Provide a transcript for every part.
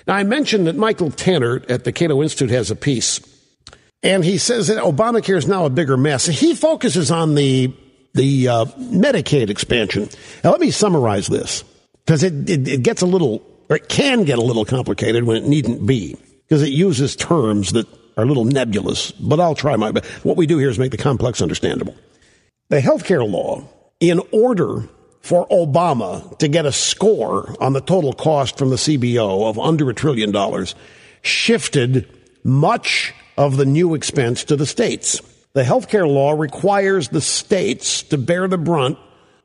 Now, I mentioned that Michael Tanner at the Cato Institute has a piece, and he says that Obamacare is now a bigger mess. He focuses on the Medicaid expansion. Now, let me summarize this, because it gets a little, or it can get a little complicated when it needn't be, because it uses terms that are a little nebulous, but I'll try my best. What we do here is make the complex understandable. The healthcare law, in order for Obama to get a score on the total cost from the CBO of under $1 trillion, shifted much of the new expense to the states. The healthcare law requires the states to bear the brunt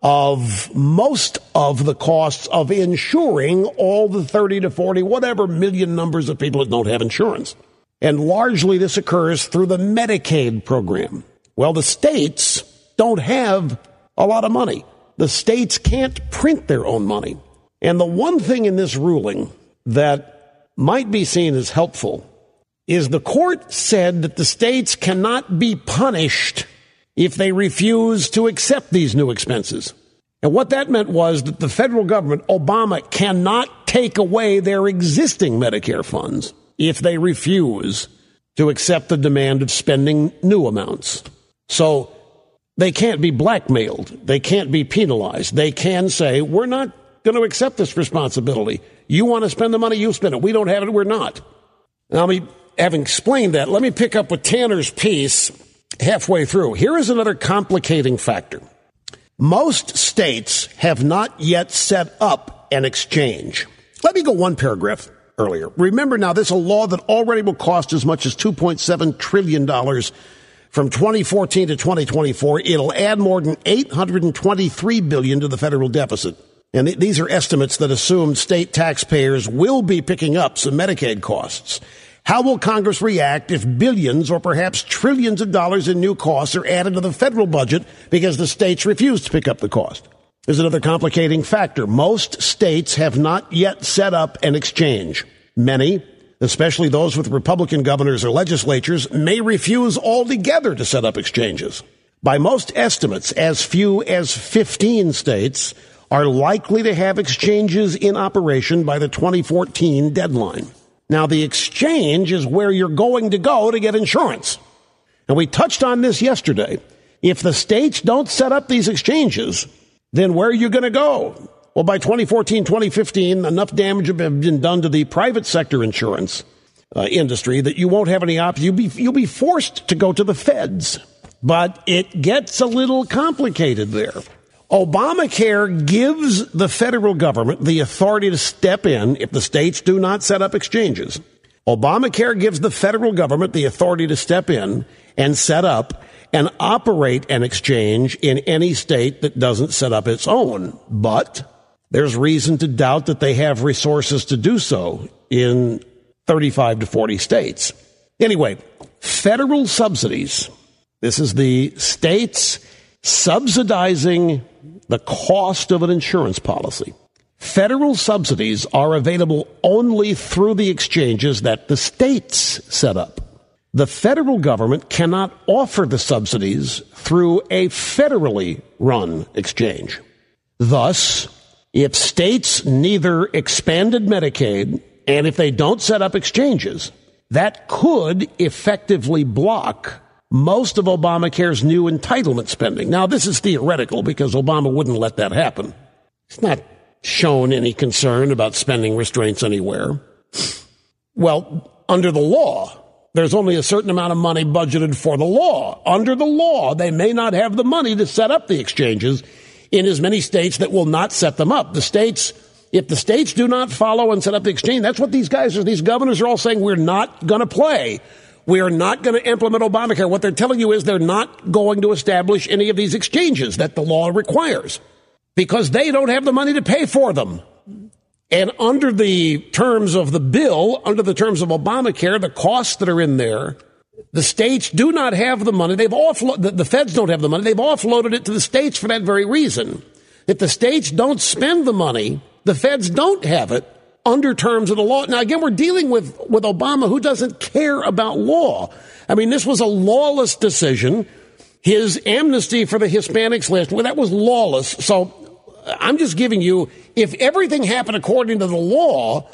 of most of the costs of insuring all the 30 to 40, whatever million numbers of people that don't have insurance. And largely this occurs through the Medicaid program. Well, the states don't have a lot of money. The states can't print their own money. And the one thing in this ruling that might be seen as helpful is the court said that the states cannot be punished if they refuse to accept these new expenses. And what that meant was that the federal government, Obama, cannot take away their existing Medicare funds if they refuse to accept the demand of spending new amounts. So they can't be blackmailed. They can't be penalized. They can say, we're not going to accept this responsibility. You want to spend the money, you spend it. We don't have it, we're not. Now, having explained that, let me pick up with Tanner's piece halfway through. Here is another complicating factor. Most states have not yet set up an exchange. Let me go one paragraph earlier. Remember now, this is a law that already will cost as much as $2.7 trillion from 2014 to 2024. It'll add more than $823 billion to the federal deficit. And these are estimates that assume state taxpayers will be picking up some Medicaid costs. How will Congress react if billions or perhaps trillions of dollars in new costs are added to the federal budget because the states refuse to pick up the cost? There's another complicating factor. Most states have not yet set up an exchange. Many, especially those with Republican governors or legislatures, may refuse altogether to set up exchanges. By most estimates, as few as 15 states are likely to have exchanges in operation by the 2014 deadline. Now, the exchange is where you're going to go to get insurance. And we touched on this yesterday. If the states don't set up these exchanges, then where are you going to go? Well, by 2014, 2015, enough damage have been done to the private sector insurance industry that you won't have any option. You'll be forced to go to the feds. But it gets a little complicated there. Obamacare gives the federal government the authority to step in if the states do not set up exchanges. Obamacare gives the federal government the authority to step in and set up and operate an exchange in any state that doesn't set up its own. But there's reason to doubt that they have resources to do so in 35 to 40 states. Anyway, federal subsidies. This is the states subsidizing the cost of an insurance policy. Federal subsidies are available only through the exchanges that the states set up. The federal government cannot offer the subsidies through a federally run exchange. Thus, if states neither expanded Medicaid and if they don't set up exchanges, that could effectively block most of Obamacare's new entitlement spending. Now, this is theoretical because Obama wouldn't let that happen. He's not shown any concern about spending restraints anywhere. Well, under the law, there's only a certain amount of money budgeted for the law. Under the law, they may not have the money to set up the exchanges in as many states that will not set them up. If the states do not follow and set up the exchange, that's what these governors are all saying, we're not going to play. We are not going to implement Obamacare. What they're telling you is they're not going to establish any of these exchanges that the law requires because they don't have the money to pay for them. And under the terms of the bill, under the terms of Obamacare, the costs that are in there, the states do not have the money. The feds don't have the money. They've offloaded it to the states for that very reason. If the states don't spend the money, the feds don't have it under terms of the law. Now, again, we're dealing with Obama, who doesn't care about law. I mean, this was a lawless decision. His amnesty for the Hispanics last week, that was lawless. So I'm just giving you, if everything happened according to the law,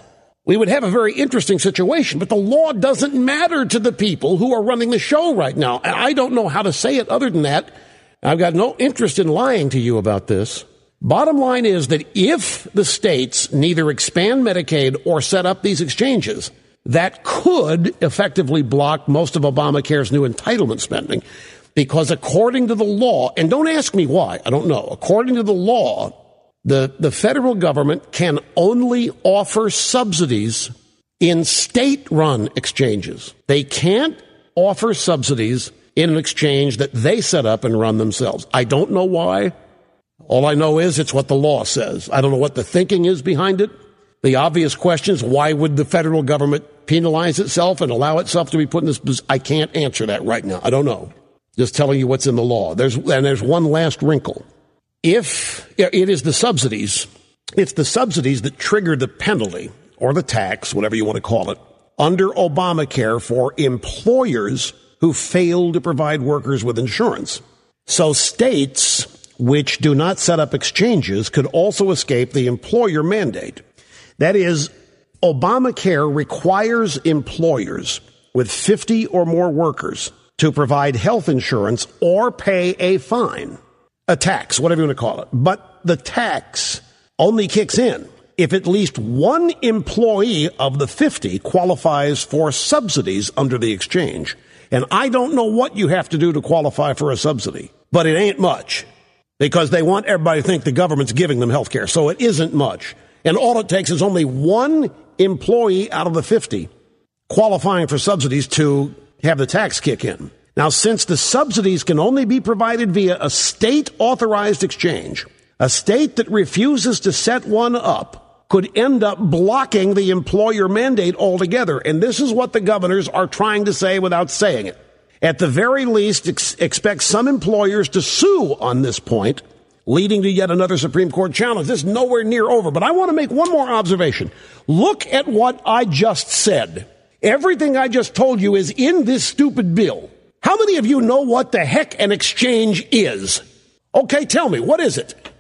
we would have a very interesting situation. But the law doesn't matter to the people who are running the show right now. And I don't know how to say it other than that. I've got no interest in lying to you about this. Bottom line is that if the states neither expand Medicaid or set up these exchanges, that could effectively block most of Obamacare's new entitlement spending. Because according to the law, and don't ask me why, I don't know. According to the law, the federal government can only offer subsidies in state-run exchanges. They can't offer subsidies in an exchange that they set up and run themselves. I don't know why. All I know is it's what the law says. I don't know what the thinking is behind it. The obvious question is, why would the federal government penalize itself and allow itself to be put in this position? I can't answer that right now. I don't know. Just telling you what's in the law. There's one last wrinkle. If it is the subsidies, it's the subsidies that trigger the penalty or the tax, whatever you want to call it, under Obamacare for employers who fail to provide workers with insurance. So states which do not set up exchanges could also escape the employer mandate. That is, Obamacare requires employers with 50 or more workers to provide health insurance or pay a fine, a tax, whatever you want to call it. But the tax only kicks in if at least one employee of the 50 qualifies for subsidies under the exchange. And I don't know what you have to do to qualify for a subsidy, but it ain't much, because they want everybody to think the government's giving them health care. So it isn't much. And all it takes is only one employee out of the 50 qualifying for subsidies to have the tax kick in. Now, since the subsidies can only be provided via a state-authorized exchange, a state that refuses to set one up could end up blocking the employer mandate altogether. And this is what the governors are trying to say without saying it. At the very least, expect some employers to sue on this point, leading to yet another Supreme Court challenge. This is nowhere near over. But I want to make one more observation. Look at what I just said. Everything I just told you is in this stupid bill. How many of you know what the heck an exchange is? Okay, tell me, what is it?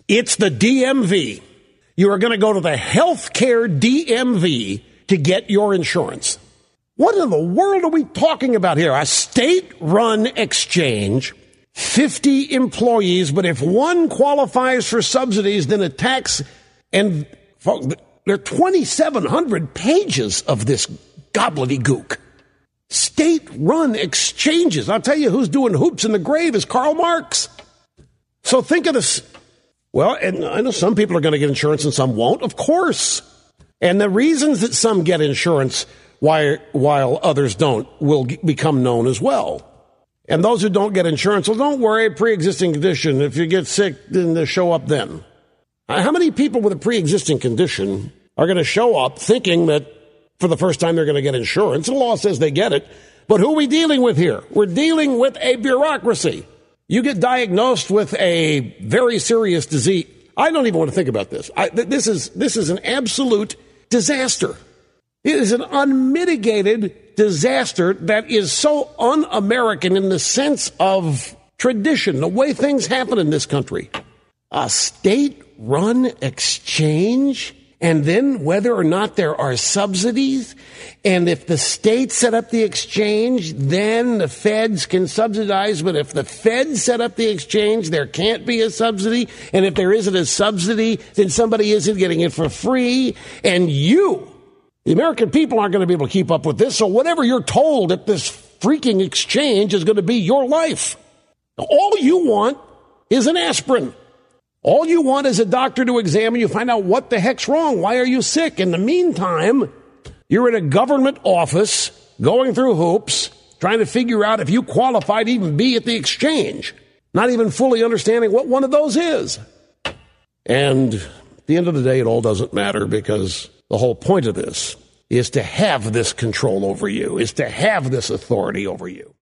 It's the DMV. You are going to go to the healthcare DMV to get your insurance. What in the world are we talking about here? A state-run exchange, 50 employees, but if one qualifies for subsidies, then a tax. And there are 2,700 pages of this gobbledygook. State-run exchanges. I'll tell you who's doing hoops in the grave is Karl Marx. So think of this. Well, and I know some people are going to get insurance and some won't, of course. And the reasons that some get insurance while others don't will become known as well. And those who don't get insurance, well, don't worry, pre-existing condition. If you get sick, then they show up then. How many people with a pre-existing condition are going to show up thinking that for the first time they're going to get insurance? The law says they get it. But who are we dealing with here? We're dealing with a bureaucracy. You get diagnosed with a very serious disease. I don't even want to think about this. This is an absolute disaster. It is an unmitigated disaster that is so un-American in the sense of tradition, the way things happen in this country. A state-run exchange, and then whether or not there are subsidies, and if the state set up the exchange, then the feds can subsidize, but if the feds set up the exchange, there can't be a subsidy, and if there isn't a subsidy, then somebody isn't getting it for free, and the American people aren't going to be able to keep up with this, so whatever you're told at this freaking exchange is going to be your life. All you want is an aspirin. All you want is a doctor to examine you, find out what the heck's wrong. Why are you sick? In the meantime, you're in a government office going through hoops, trying to figure out if you qualify to even be at the exchange, not even fully understanding what one of those is. And at the end of the day, it all doesn't matter, because the whole point of this is to have this control over you, is to have this authority over you.